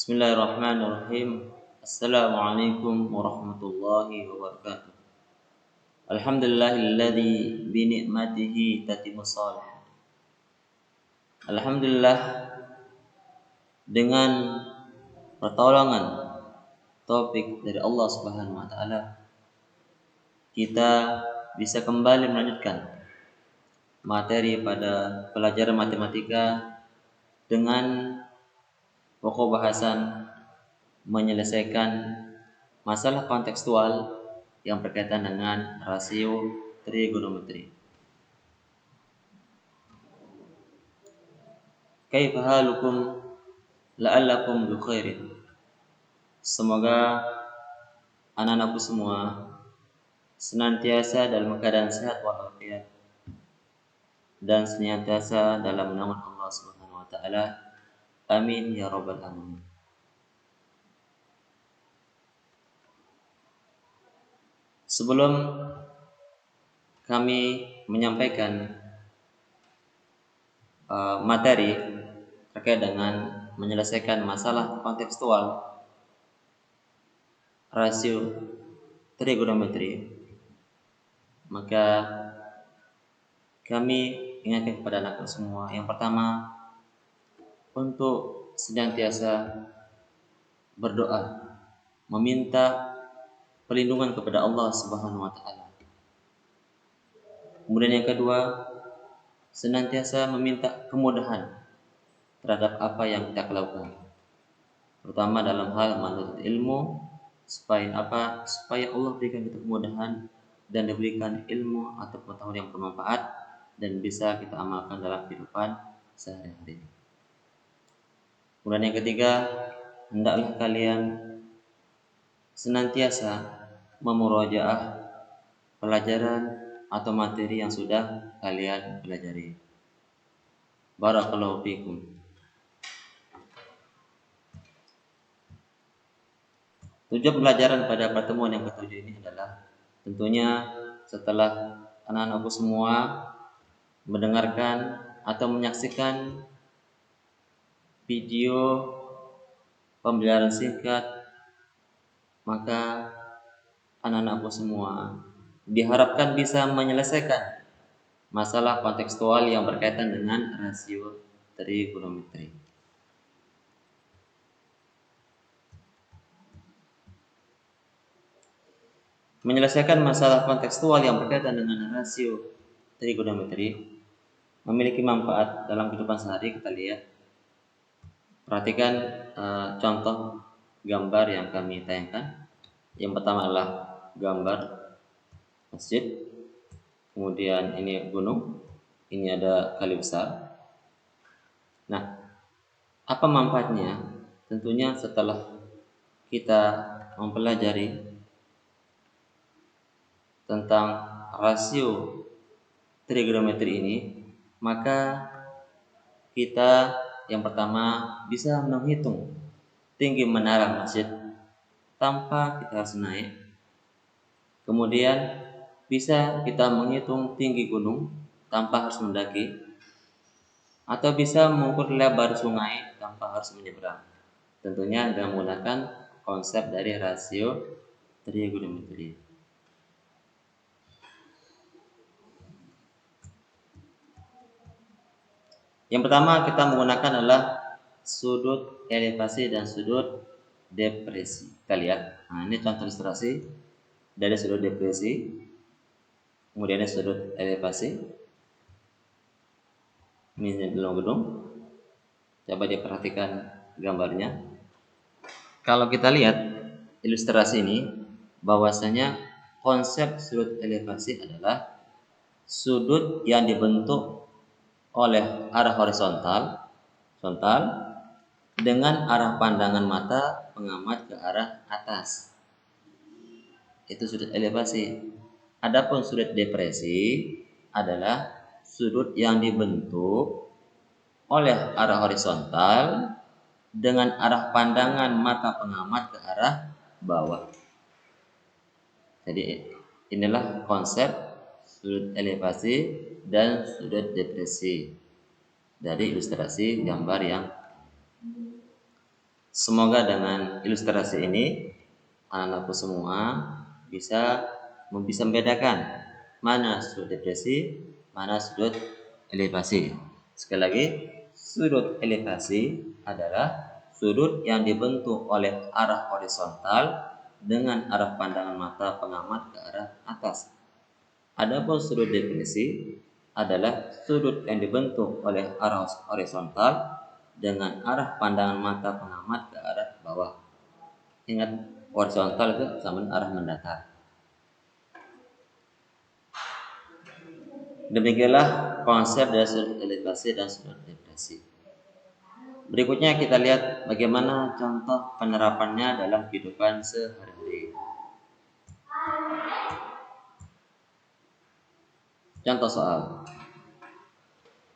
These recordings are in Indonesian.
Bismillahirrahmanirrahim. Assalamualaikum warahmatullahi wabarakatuh. Alhamdulillahilladzi bi ni'matihi tatimmus shalihat. Alhamdulillah, dengan pertolongan taufik dari Allah Subhanahu wa taala, kita bisa kembali melanjutkan materi pada pelajaran matematika dengan pokok bahasan menyelesaikan masalah kontekstual yang berkaitan dengan rasio trigonometri. Kaifa halukum la'allakum bi khairin. Semoga anak-anakku semua senantiasa dalam keadaan sehat walafiat dan senantiasa dalam naungan Allah Subhanahu wa taala. Amin ya rabbal alamin. Sebelum kami menyampaikan materi terkait dengan menyelesaikan masalah kontekstual rasio trigonometri, maka kami ingatkan kepada anak semua, yang pertama, untuk senantiasa berdoa, meminta perlindungan kepada Allah Subhanahu wa taala. Kemudian yang kedua, senantiasa meminta kemudahan terhadap apa yang kita lakukan, terutama dalam hal menuntut ilmu, supaya apa? Supaya Allah berikan kita kemudahan dan diberikan ilmu atau pengetahuan yang bermanfaat dan bisa kita amalkan dalam kehidupan sehari-hari. Kemudian yang ketiga, hendaklah kalian senantiasa memurajaah pelajaran atau materi yang sudah kalian pelajari. Barakallahu fikum. Tujuan pelajaran pada pertemuan yang ketujuh ini adalah tentunya setelah anak-anakku semua mendengarkan atau menyaksikan video pembelajaran singkat, maka anak-anakku semua diharapkan bisa menyelesaikan masalah kontekstual yang berkaitan dengan rasio trigonometri. Menyelesaikan masalah kontekstual yang berkaitan dengan rasio trigonometri memiliki manfaat dalam kehidupan sehari. Kita lihat, perhatikan contoh gambar yang kami tayangkan. Yang pertama adalah gambar masjid, kemudian ini gunung, ini ada kali besar. Nah, apa manfaatnya? Tentunya setelah kita mempelajari tentang rasio trigonometri ini, maka kita yang pertama bisa menghitung tinggi menara masjid tanpa kita harus naik. Kemudian bisa kita menghitung tinggi gunung tanpa harus mendaki, atau bisa mengukur lebar sungai tanpa harus menyeberang. Tentunya dengan menggunakan konsep dari rasio trigonometri. Yang pertama kita menggunakan adalah sudut elevasi dan sudut depresi. Kita lihat, nah ini contoh ilustrasi dari sudut depresi, kemudian ada sudut elevasi. Ini dalam gedung. Coba diperhatikan gambarnya. Kalau kita lihat ilustrasi ini, bahwasanya konsep sudut elevasi adalah sudut yang dibentuk oleh arah horizontal dengan arah pandangan mata pengamat ke arah atas. Itu sudut elevasi. Adapun sudut depresi adalah sudut yang dibentuk oleh arah horizontal dengan arah pandangan mata pengamat ke arah bawah. Jadi inilah konsep sudut elevasi dan sudut depresi dari ilustrasi gambar yang Semoga dengan ilustrasi ini anak-anakku semua bisa membedakan mana sudut depresi, mana sudut elevasi. Sekali lagi, sudut elevasi adalah sudut yang dibentuk oleh arah horizontal dengan arah pandangan mata pengamat ke arah atas. Adapun sudut depresi adalah sudut yang dibentuk oleh arah horizontal dengan arah pandangan mata pengamat ke arah bawah. Ingat, horizontal itu sama arah mendatar. Demikianlah konsep dari sudut elevasi dan sudut depresi. Berikutnya kita lihat bagaimana contoh penerapannya dalam kehidupan sehari-hari. Contoh soal.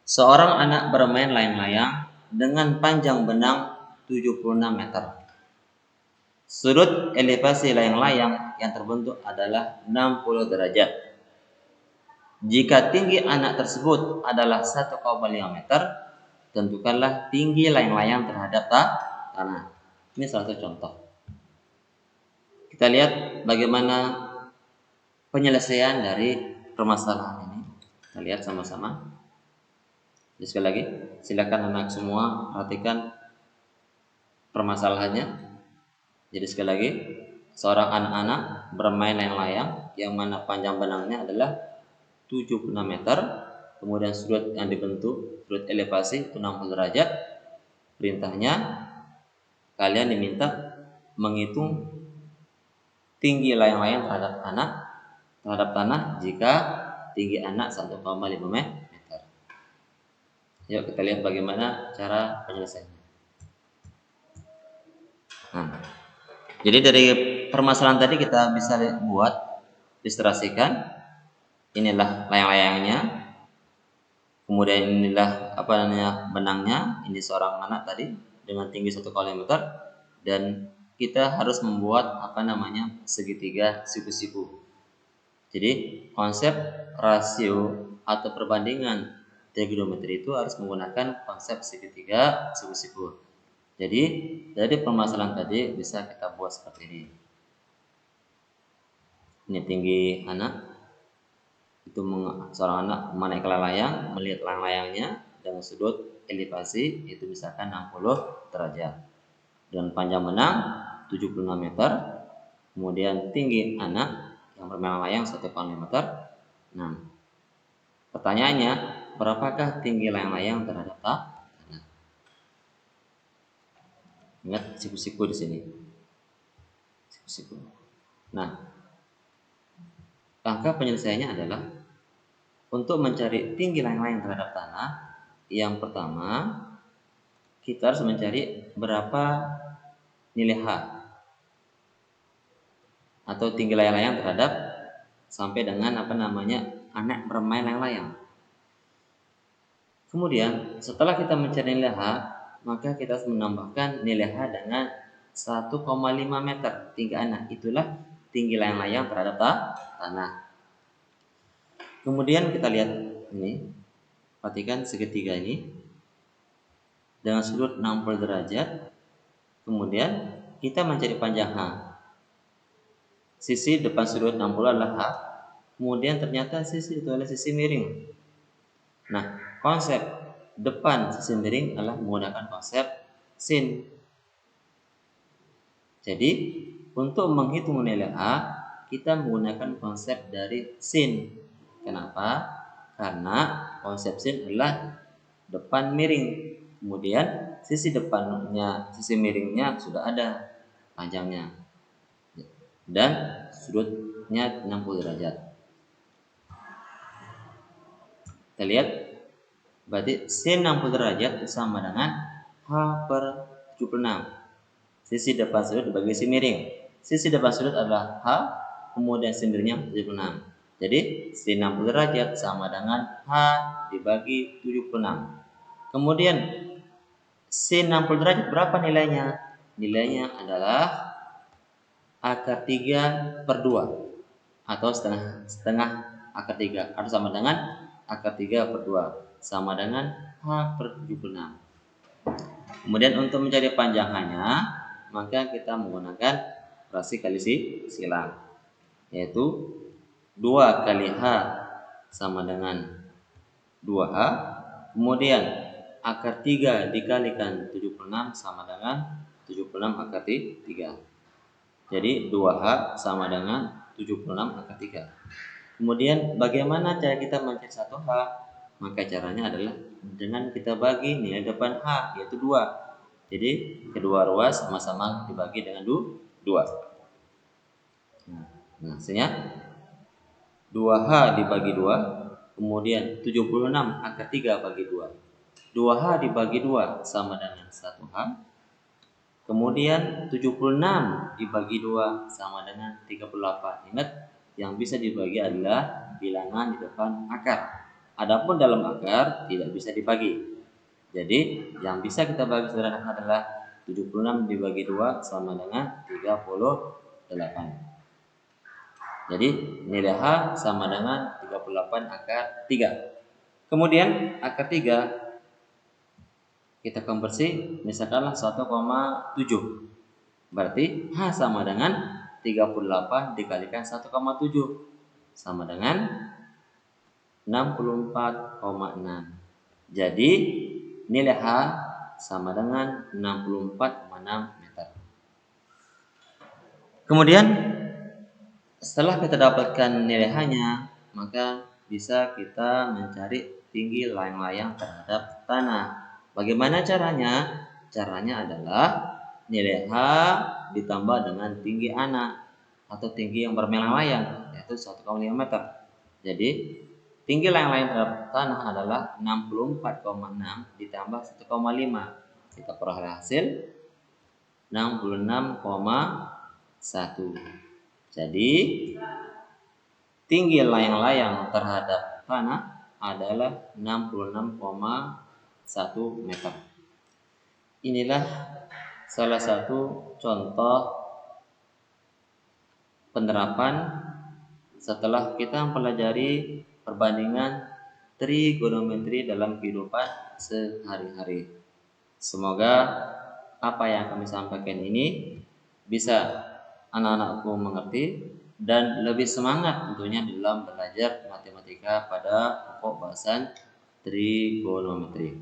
Seorang anak bermain layang-layang dengan panjang benang 76 meter. Sudut elevasi layang-layang yang terbentuk adalah 60 derajat. Jika tinggi anak tersebut adalah 1,5 meter, tentukanlah tinggi layang-layang terhadap tanah. Ini salah satu contoh. Kita lihat bagaimana penyelesaian dari permasalahan ini. Kita lihat sama-sama. Jadi sekali lagi, silakan anak semua perhatikan permasalahannya. Jadi sekali lagi, seorang anak-anak bermain layang-layang yang mana panjang benangnya adalah 76 meter, kemudian sudut yang dibentuk, sudut elevasi itu 60 derajat. Perintahnya, kalian diminta menghitung tinggi layang-layang terhadap tanah jika tinggi anak 1,5 meter. Yuk kita lihat bagaimana cara penyelesaiannya. Nah, jadi dari permasalahan tadi kita bisa buat ilustrasikan. Inilah layang-layangnya, kemudian inilah benangnya. Ini seorang anak tadi dengan tinggi 1 meter, dan kita harus membuat segitiga siku-siku. Jadi konsep rasio atau perbandingan trigonometri itu harus menggunakan konsep segitiga siku-siku. Jadi dari permasalahan tadi bisa kita buat seperti ini. Ini tinggi anak. Itu seorang anak menaik layang, melihat layang-layangnya dengan sudut elevasi itu misalkan 60 derajat dan panjang benang 76 meter. Kemudian tinggi anak yang bermain layang 1,5 meter. Nah, pertanyaannya, berapakah tinggi layang-layang terhadap tanah? Ingat siku-siku di sini. Siku-siku. Nah, langkah penyelesaiannya adalah untuk mencari tinggi layang-layang terhadap tanah. Yang pertama, kita harus mencari berapa nilai H atau tinggi layang-layang terhadap sampai dengan anak bermain layang-layang. Kemudian setelah kita mencari nilai H, maka kita harus menambahkan nilai H dengan 1,5 meter tinggi anak. Itulah tinggi layang-layang terhadap tanah. Kemudian kita lihat ini, perhatikan segitiga ini dengan sudut 60 derajat. Kemudian kita mencari panjang H. Sisi depan sudut 60 adalah H. Kemudian ternyata sisi itu adalah sisi miring. Nah, konsep depan sisi miring adalah menggunakan konsep sin. Jadi untuk menghitung nilai A, kita menggunakan konsep dari sin. Kenapa? Karena konsep sin adalah depan miring. Kemudian sisi depannya, sisi miringnya sudah ada panjangnya. Dan sudutnya 60 derajat. Kita lihat, berarti sin 60 derajat sama dengan H per 76. Sisi depan sudut dibagi sisi miring. Sisi depan sudut adalah H, kemudian sin miringnya 76. Jadi sin 60 derajat sama dengan H dibagi 76. Kemudian sin 60 derajat berapa nilainya? Nilainya adalah akar 3 per 2 atau setengah akar 3, atau sama dengan akar 3 per 2 sama dengan H per 76. Kemudian untuk mencari panjang H-nya, maka kita menggunakan operasi kali silang, yaitu 2 kali H sama dengan 2H, kemudian akar 3 dikalikan 76 sama dengan 76 akar 3. Jadi 2H sama dengan 76 akar 3. Kemudian bagaimana cara kita mencari 1H? Maka caranya adalah dengan kita bagi nilai depan H, yaitu 2. Jadi kedua ruas sama-sama dibagi dengan 2. Nah, hasilnya 2H dibagi 2, kemudian 76 akar 3 bagi 2. 2H dibagi 2 sama dengan 1H. Kemudian 76 dibagi 2 sama dengan 38. Ingat, yang bisa dibagi adalah bilangan di depan akar. Adapun dalam akar tidak bisa dibagi. Jadi yang bisa kita bagi sederhana adalah 76 dibagi 2 sama dengan 38. Jadi nilai H sama dengan 38 akar 3. Kemudian akar 3 kita konversi, misalkanlah 1,7. Berarti H sama dengan 38 dikalikan 1,7 sama dengan 64,6. Jadi nilai H sama dengan 64,6 meter. Kemudian setelah kita dapatkan nilai H-nya, maka bisa kita mencari tinggi layang-layang terhadap tanah. Bagaimana caranya? Caranya adalah nilai H ditambah dengan tinggi anak atau tinggi yang bermelayang-layang, yaitu 1,5 meter. Jadi tinggi layang-layang terhadap tanah adalah 64,6 ditambah 1,5. Kita peroleh hasil 66,1. Jadi tinggi layang-layang terhadap tanah adalah 66,1 meter. Inilah salah satu contoh penerapan setelah kita mempelajari perbandingan trigonometri dalam kehidupan sehari-hari. Semoga apa yang kami sampaikan ini bisa anak-anakku mengerti dan lebih semangat tentunya dalam belajar matematika pada pokok bahasan trigonometri.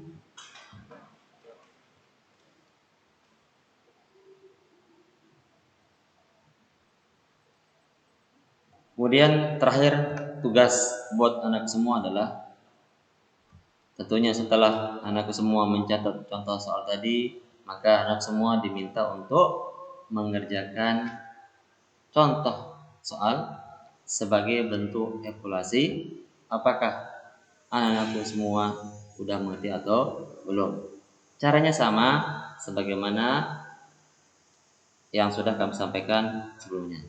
Kemudian terakhir, tugas buat anak semua adalah tentunya setelah anak semua mencatat contoh soal tadi, maka anak semua diminta untuk mengerjakan contoh soal sebagai bentuk evaluasi apakah anak-anakku semua sudah mengerti atau belum. Caranya sama sebagaimana yang sudah kami sampaikan sebelumnya.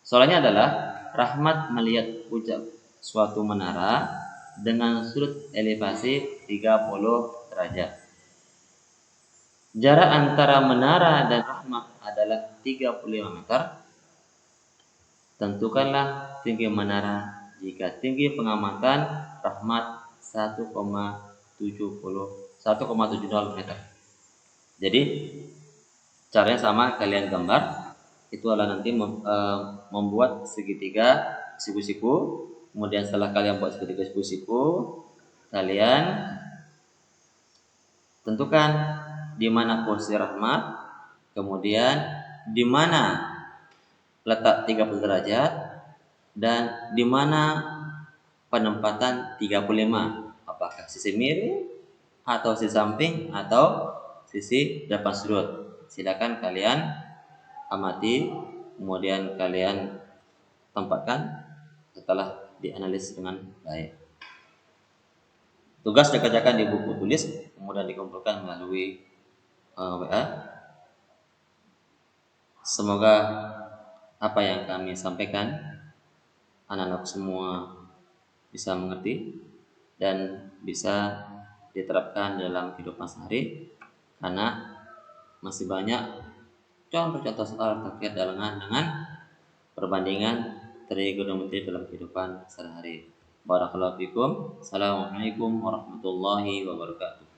Soalnya adalah Rahmat melihat puncak suatu menara dengan sudut elevasi 30 derajat. Jarak antara menara dan Rahmat adalah 35 meter. Tentukanlah tinggi menara jika tinggi pengamatan Rahmat 1,70 meter. Jadi caranya sama, kalian gambar. Itu adalah nanti membuat segitiga siku-siku. Kemudian setelah kalian buat segitiga siku-siku, kalian tentukan di mana posisi Rahmat, kemudian di mana letak 30 derajat, dan di mana penempatan 35. Apakah sisi miring atau sisi samping atau sisi depan sudut. Silakan kalian amati, kemudian kalian tempatkan setelah dianalisis dengan baik. Tugas dikerjakan di buku tulis, kemudian dikumpulkan melalui WA. Semoga apa yang kami sampaikan anak-anak semua bisa mengerti dan bisa diterapkan dalam kehidupan sehari, karena masih banyak contoh-contoh soal terkait dengan perbandingan trigonometri dalam kehidupan sehari-hari. Barakallahu fikum. Assalamualaikum warahmatullahi wabarakatuh.